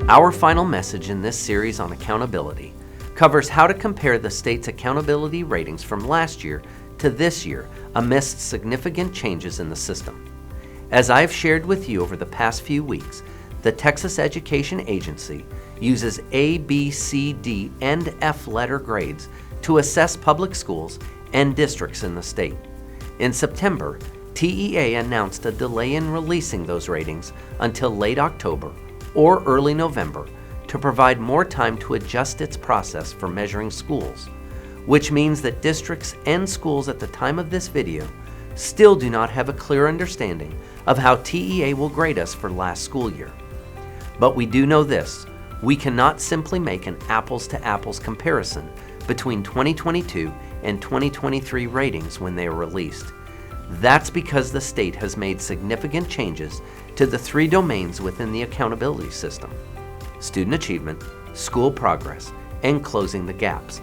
Our final message in this series on accountability covers how to compare the state's accountability ratings from last year to this year amidst significant changes in the system. As I've shared with you over the past few weeks, the Texas Education Agency uses A, B, C, D, and F letter grades to assess public schools and districts in the state. In September, TEA announced a delay in releasing those ratings until late October or early November to provide more time to adjust its process for measuring schools, which means that districts and schools at the time of this video still do not have a clear understanding of how TEA will grade us for last school year. But we do know this: we cannot simply make an apples-to-apples comparison between 2022 and 2023 ratings when they are released. That's because the state has made significant changes to the three domains within the accountability system: student achievement, school progress, and closing the gaps,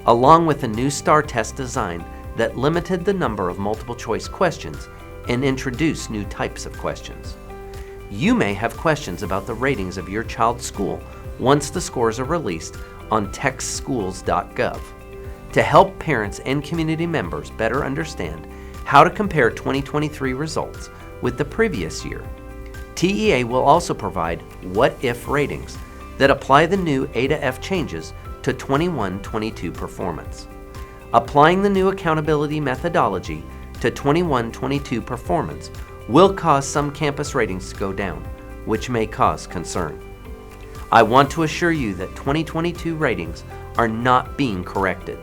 along with a new STAAR test design that limited the number of multiple choice questions and introduced new types of questions. You may have questions about the ratings of your child's school once the scores are released on texschools.gov. To help parents and community members better understand how to compare 2023 results with the previous year, TEA will also provide what-if ratings that apply the new A to F changes to 21-22 performance. Applying the new accountability methodology to 21-22 performance will cause some campus ratings to go down, which may cause concern. I want to assure you that 2022 ratings are not being corrected.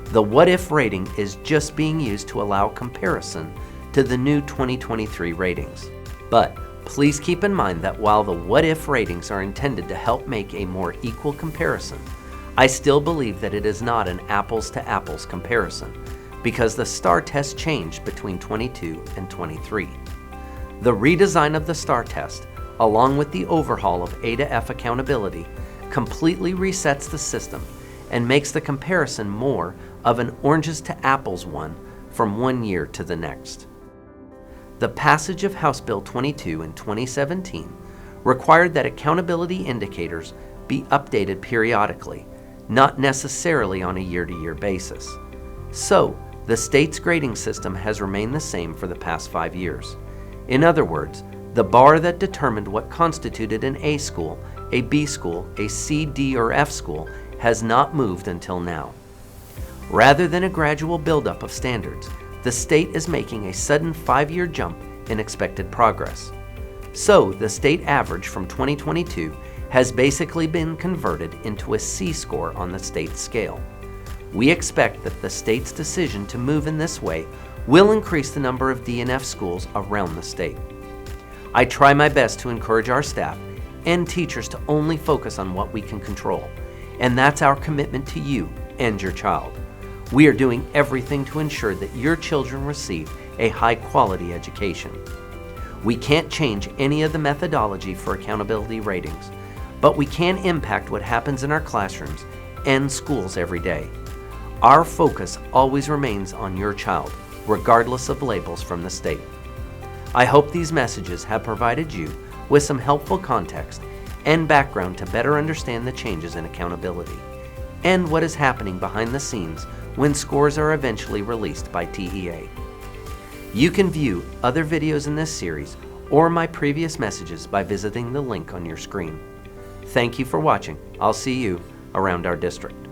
The what-if rating is just being used to allow comparison to the new 2023 ratings. But please keep in mind that while the what-if ratings are intended to help make a more equal comparison, I still believe that it is not an apples-to-apples comparison because the STAAR test changed between 22 and 23. The redesign of the STAAR test, along with the overhaul of A to F accountability, completely resets the system and makes the comparison more of an oranges to apples one from one year to the next. The passage of House Bill 22 in 2017 required that accountability indicators be updated periodically, not necessarily on a year-to-year basis. So, the state's grading system has remained the same for the past 5 years. In other words, the bar that determined what constituted an A school, a B school, a C, D, or F school has not moved until now. Rather than a gradual buildup of standards, the state is making a sudden 5-year jump in expected progress. So, the state average from 2022 has basically been converted into a C score on the state scale. We expect that the state's decision to move in this way will increase the number of D and F schools around the state. I try my best to encourage our staff and teachers to only focus on what we can control, and that's our commitment to you and your child. We are doing everything to ensure that your children receive a high-quality education. We can't change any of the methodology for accountability ratings, but we can impact what happens in our classrooms and schools every day. Our focus always remains on your child, regardless of labels from the state. I hope these messages have provided you with some helpful context and background to better understand the changes in accountability and what is happening behind the scenes when scores are eventually released by TEA. You can view other videos in this series or my previous messages by visiting the link on your screen. Thank you for watching. I'll see you around our district.